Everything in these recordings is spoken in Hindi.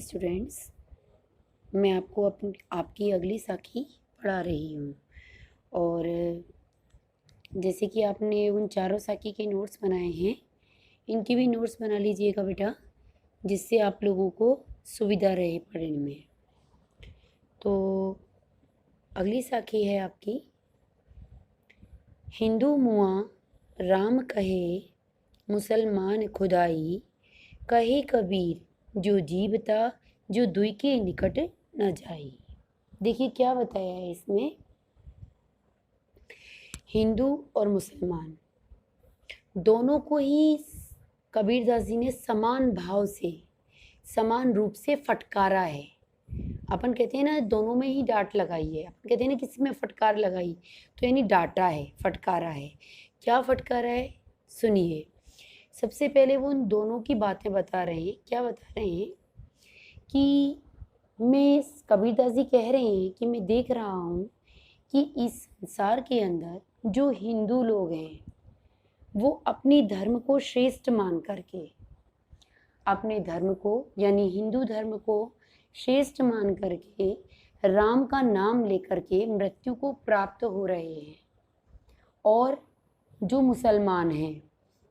स्टूडेंट्स, मैं आपको आपकी अगली साखी पढ़ा रही हूँ। और जैसे कि आपने उन चारों साखी के नोट्स बनाए हैं, इनके भी नोट्स बना लीजिएगा बेटा, जिससे आप लोगों को सुविधा रहे पढ़ने में। तो अगली साखी है आपकी, हिंदू मुआ राम कहे मुसलमान खुदाई, कहे कबीर जो जीवता जो दुई के निकट न जाई। देखिए क्या बताया है इसमें, हिंदू और मुसलमान दोनों को ही कबीरदास जी ने समान भाव से, समान रूप से फटकारा है। अपन कहते हैं ना, दोनों में ही डांट लगाई है। अपन कहते हैं ना, किसी में फटकार लगाई, तो यानी डांटा है, फटकारा है। क्या फटकारा है, सुनिए। सबसे पहले वो उन दोनों की बातें बता रहे हैं। क्या बता रहे हैं कि कबीरदास जी कह रहे हैं कि मैं देख रहा हूँ कि इस संसार के अंदर जो हिंदू लोग हैं, वो अपने धर्म को श्रेष्ठ मान करके, अपने धर्म को यानी हिंदू धर्म को श्रेष्ठ मान करके राम का नाम लेकर के मृत्यु को प्राप्त हो रहे हैं। और जो मुसलमान हैं,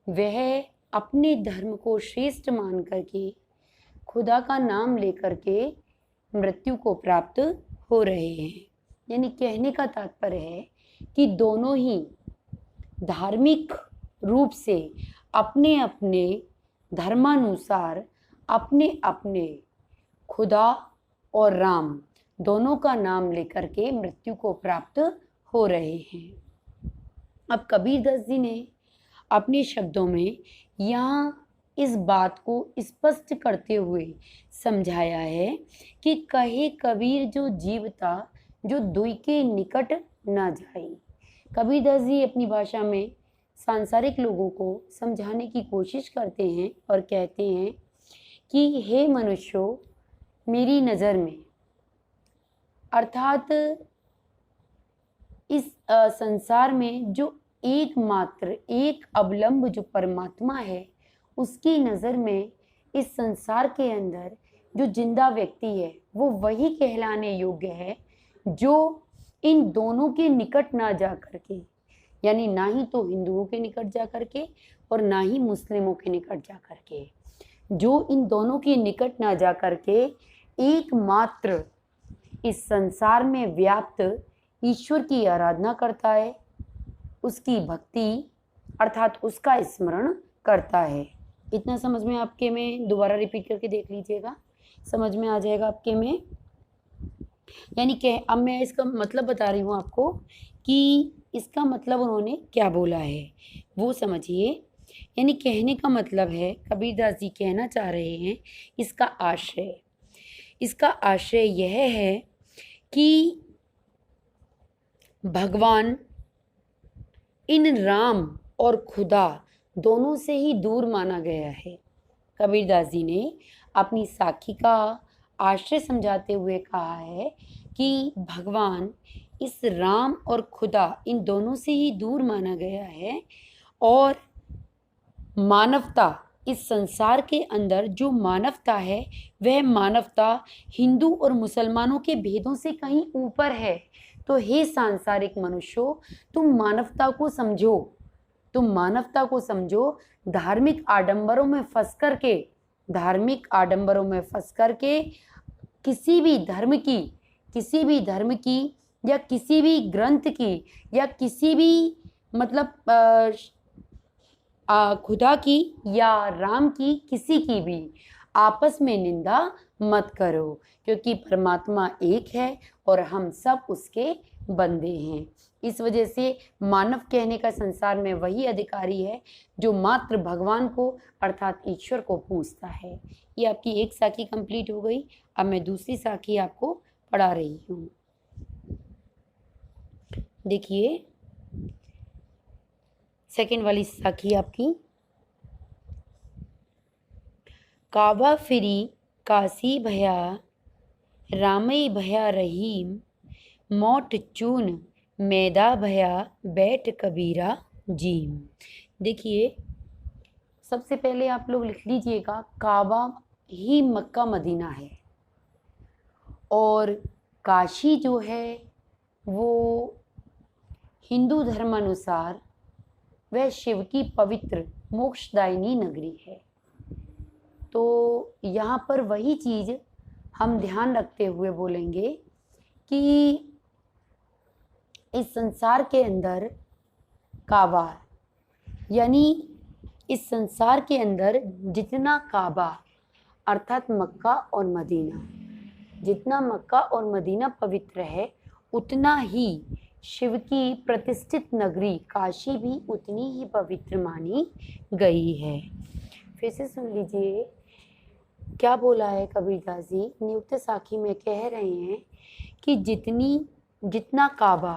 वह अपने धर्म को श्रेष्ठ मान करके खुदा का नाम लेकर के मृत्यु को प्राप्त हो रहे हैं। यानी कहने का तात्पर्य है कि दोनों ही धार्मिक रूप से अपने अपने धर्मानुसार अपने अपने खुदा और राम दोनों का नाम लेकर के मृत्यु को प्राप्त हो रहे हैं। अब कबीरदास जी ने अपने शब्दों में यहाँ इस बात को स्पष्ट करते हुए समझाया है कि कहे कबीर जो जीवता जो दुई के निकट ना जाए। कबीरदास जी अपनी भाषा में सांसारिक लोगों को समझाने की कोशिश करते हैं और कहते हैं कि हे मनुष्यों, मेरी नज़र में, अर्थात इस संसार में जो एकमात्र एक अवलंब जो परमात्मा है, उसकी नज़र में इस संसार के अंदर जो जिंदा व्यक्ति है, वो वही कहलाने योग्य है जो इन दोनों के निकट ना जा करके, यानी ना ही तो हिंदुओं के निकट जा करके और ना ही मुस्लिमों के निकट जा करके, जो इन दोनों के निकट ना जा करके एकमात्र इस संसार में व्याप्त ईश्वर की आराधना करता है, उसकी भक्ति अर्थात उसका स्मरण करता है। इतना समझ में आपके में, दोबारा रिपीट करके देख लीजिएगा, समझ में आ जाएगा आपके में। यानी कि अब मैं इसका मतलब बता रही हूँ आपको कि इसका मतलब उन्होंने क्या बोला है वो समझिए। यानी कहने का मतलब है, कबीरदास जी कहना चाह रहे हैं, इसका आशय यह है कि भगवान इन राम और खुदा दोनों से ही दूर माना गया है। कबीरदास जी ने अपनी साखी का आशय समझाते हुए कहा है कि भगवान इस राम और खुदा इन दोनों से ही दूर माना गया है, और मानवता, इस संसार के अंदर जो मानवता है, वह मानवता हिंदू और मुसलमानों के भेदों से कहीं ऊपर है। तो हे सांसारिक मनुष्यों, तुम मानवता को समझो, तुम मानवता को समझो। धार्मिक आडंबरों में फंस करके किसी भी धर्म की या किसी भी ग्रंथ की या किसी भी मतलब खुदा की या राम की, किसी की भी आपस में निंदा मत करो, क्योंकि परमात्मा एक है और हम सब उसके बंदे हैं। इस वजह से मानव कहने का संसार में वही अधिकारी है जो मात्र भगवान को अर्थात ईश्वर को पूजता है। ये आपकी एक साखी कंप्लीट हो गई। अब मैं दूसरी साखी आपको पढ़ा रही हूँ। देखिए सेकंड वाली साखी आपकी, काबा फिरी काशी भया रामई भया रहीम, मोट चून मैदा भया बैठ कबीरा जीम। देखिए सबसे पहले आप लोग लिख लीजिएगा, काबा ही मक्का मदीना है। और काशी जो है वो हिंदू धर्मानुसार वह शिव की पवित्र मोक्षदायिनी नगरी है। तो यहाँ पर वही चीज़ हम ध्यान रखते हुए बोलेंगे कि इस संसार के अंदर काबा, यानी इस संसार के अंदर जितना काबा अर्थात मक्का और मदीना, जितना मक्का और मदीना पवित्र है, उतना ही शिव की प्रतिष्ठित नगरी काशी भी उतनी ही पवित्र मानी गई है। फिर से सुन लीजिए क्या बोला है कबीरदास जी। नियुक्त साखी में कह रहे हैं कि जितना काबा,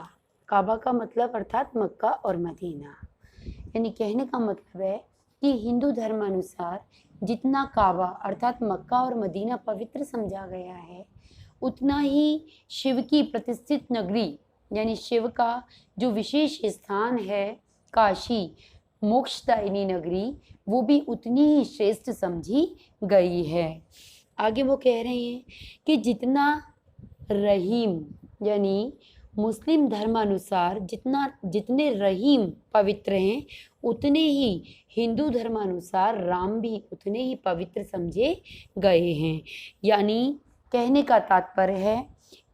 काबा का मतलब अर्थात मक्का और मदीना, यानी कहने का मतलब है कि हिंदू धर्म अनुसार जितना काबा अर्थात मक्का और मदीना पवित्र समझा गया है, उतना ही शिव की प्रतिष्ठित नगरी यानी शिव का जो विशेष स्थान है काशी मोक्षदायिनी नगरी, वो भी उतनी ही श्रेष्ठ समझी गई है। आगे वो कह रहे हैं कि जितना रहीम यानी मुस्लिम धर्मानुसार जितने रहीम पवित्र हैं, उतने ही हिंदू धर्मानुसार राम भी उतने ही पवित्र समझे गए हैं। यानी कहने का तात्पर्य है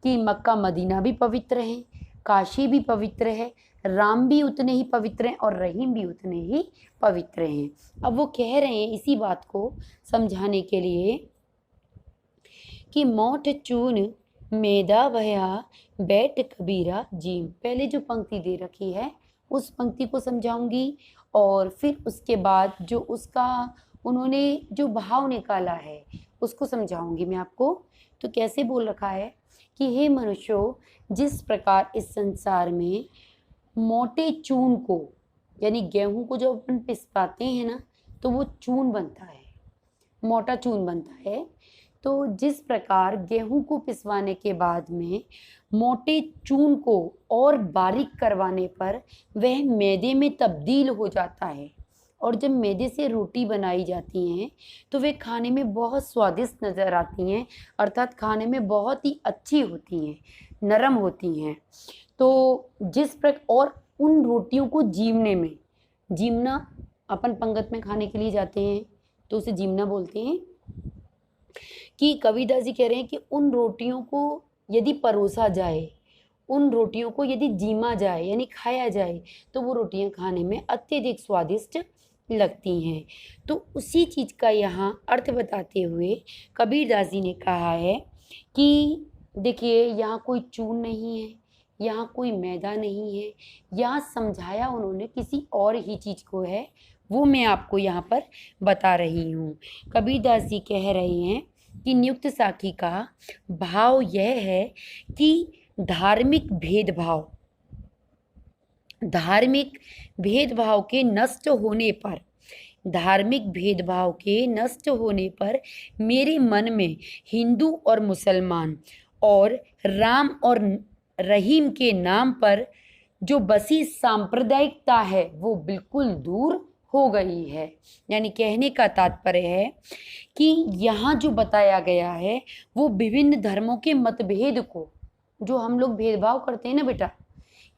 कि मक्का मदीना भी पवित्र है, काशी भी पवित्र है, राम भी उतने ही पवित्र हैं और रहीम भी उतने ही पवित्र हैं। अब वो कह रहे हैं इसी बात को समझाने के लिए कि मोठ चून मेदा भया बैठ कबीरा जीम। पहले जो पंक्ति दे रखी है उस पंक्ति को समझाऊंगी और फिर उसके बाद जो उसका उन्होंने जो भाव निकाला है उसको समझाऊंगी मैं आपको। तो कैसे बोल रखा है कि हे मनुष्यों, जिस प्रकार इस संसार में मोटे चून को यानी गेहूं को जब अपन पिसवाते हैं ना तो वो चून बनता है, मोटा चून बनता है। तो जिस प्रकार गेहूं को पिसवाने के बाद में मोटे चून को और बारीक करवाने पर वह मैदे में तब्दील हो जाता है और जब मैदे से रोटी बनाई जाती हैं तो वे खाने में बहुत स्वादिष्ट नज़र आती हैं, अर्थात खाने में बहुत ही अच्छी होती हैं, नरम होती हैं। तो जिस प्रकार और उन रोटियों को जीमने में, जीमना अपन पंगत में खाने के लिए जाते हैं तो उसे जीमना बोलते हैं, कि कबीरदास जी कह रहे हैं कि उन रोटियों को यदि परोसा जाए, उन रोटियों को यदि जीमा जाए यानी खाया जाए तो वो रोटियां खाने में अत्यधिक स्वादिष्ट लगती हैं। तो उसी चीज़ का यहाँ अर्थ बताते हुए कबीरदास जी ने कहा है कि देखिए यहाँ कोई चून नहीं है, यहाँ कोई मैदा नहीं है, यहाँ समझाया उन्होंने किसी और ही चीज़ को है, वो मैं आपको यहाँ पर बता रही हूँ। कबीरदास जी कह रहे हैं कि नियुक्त साखी का भाव यह है कि धार्मिक भेदभाव के नष्ट होने पर मेरे मन में हिंदू और मुसलमान और राम और रहीम के नाम पर जो बसी सांप्रदायिकता है वो बिल्कुल दूर हो गई है। यानी कहने का तात्पर्य है कि यहाँ जो बताया गया है वो विभिन्न धर्मों के मतभेद को, जो हम लोग भेदभाव करते हैं ना बेटा,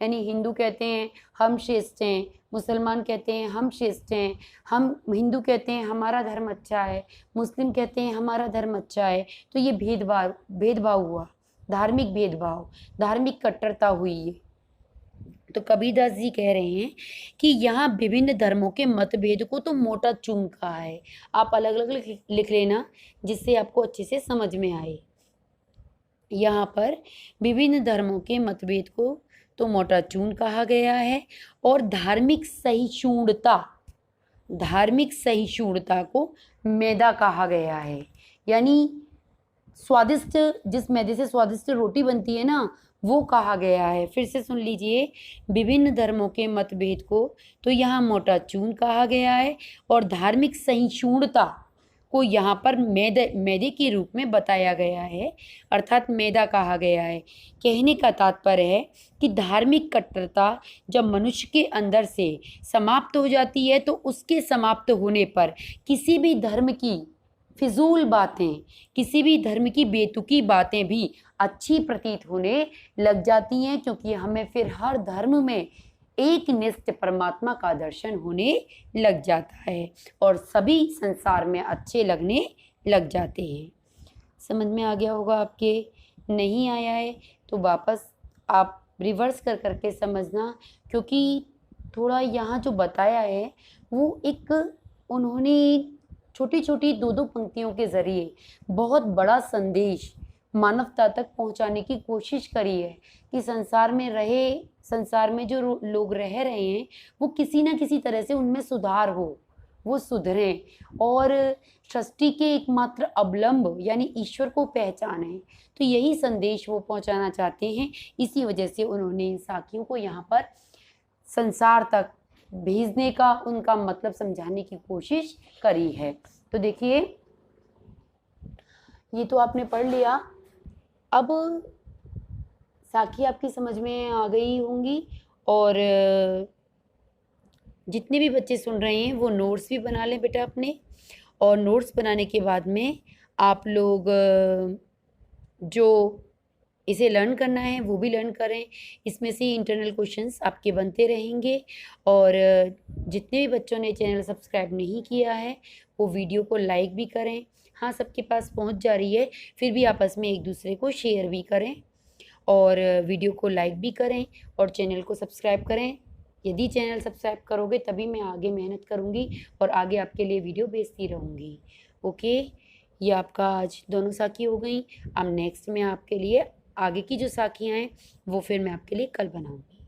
यानी हिंदू कहते हैं हम श्रेष्ठ हैं, मुसलमान कहते हैं हम श्रेष्ठ हैं, हम हिंदू कहते हैं हमारा धर्म अच्छा है, मुस्लिम कहते हैं हमारा धर्म अच्छा है, तो ये भेदभाव हुआ, धार्मिक भेदभाव, धार्मिक कट्टरता हुई है। तो कबीरदास जी कह रहे हैं कि यहाँ विभिन्न धर्मों के मतभेद को तो मोटा चून कहा है। आप अलग अलग लिख लेना जिससे आपको अच्छे से समझ में आए। यहाँ पर विभिन्न धर्मों के मतभेद को तो मोटा चून कहा गया है और धार्मिक सहिष्णुता को मैदा कहा गया है। यानी स्वादिष्ट, जिस मैदे से स्वादिष्ट रोटी बनती है ना, वो कहा गया है। फिर से सुन लीजिए, विभिन्न धर्मों के मतभेद को तो यहाँ मोटा चून कहा गया है और धार्मिक सहिष्णुता को यहाँ पर मैदे के रूप में बताया गया है, अर्थात मैदा कहा गया है। कहने का तात्पर्य है कि धार्मिक कट्टरता जब मनुष्य के अंदर से समाप्त हो जाती है तो उसके समाप्त होने पर किसी भी धर्म की फिजूल बातें, किसी भी धर्म की बेतुकी बातें भी अच्छी प्रतीत होने लग जाती हैं, क्योंकि हमें फिर हर धर्म में एक नित्य परमात्मा का दर्शन होने लग जाता है और सभी संसार में अच्छे लगने लग जाते हैं। समझ में आ गया होगा आपके? नहीं आया है तो वापस आप रिवर्स कर करके समझना, क्योंकि थोड़ा यहाँ जो बताया है वो एक उन्होंने छोटी छोटी दो दो पंक्तियों के जरिए बहुत बड़ा संदेश मानवता तक पहुंचाने की कोशिश करी है कि संसार में जो लोग रह रहे हैं वो किसी ना किसी तरह से उनमें सुधार हो, वो सुधरें और सृष्टि के एकमात्र अवलंब यानी ईश्वर को पहचाने। तो यही संदेश वो पहुंचाना चाहते हैं, इसी वजह से उन्होंने इन साखियों को यहाँ पर संसार तक भेजने का उनका मतलब समझाने की कोशिश करी है। तो देखिए ये तो आपने पढ़ लिया। अब साखी आपकी समझ में आ गई होंगी और जितने भी बच्चे सुन रहे हैं वो नोट्स भी बना लें बेटा अपने, और नोट्स बनाने के बाद में आप लोग जो इसे लर्न करना है वो भी लर्न करें। इसमें से इंटरनल क्वेश्चंस आपके बनते रहेंगे और जितने भी बच्चों ने चैनल सब्सक्राइब नहीं किया है वो वीडियो को लाइक भी करें। हाँ, सबके पास पहुंच जा रही है, फिर भी आपस में एक दूसरे को शेयर भी करें और वीडियो को लाइक भी करें और चैनल को सब्सक्राइब करें। यदि चैनल सब्सक्राइब करोगे तभी मैं आगे मेहनत करूँगी और आगे आपके लिए वीडियो भेजती रहूँगी। ओके, ये आपका आज दोनों साखी हो गई। अब नेक्स्ट में आपके लिए आगे की जो साखियाँ हैं वो फिर मैं आपके लिए कल बनाऊँगी।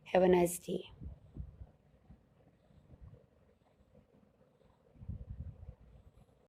Have a nice day.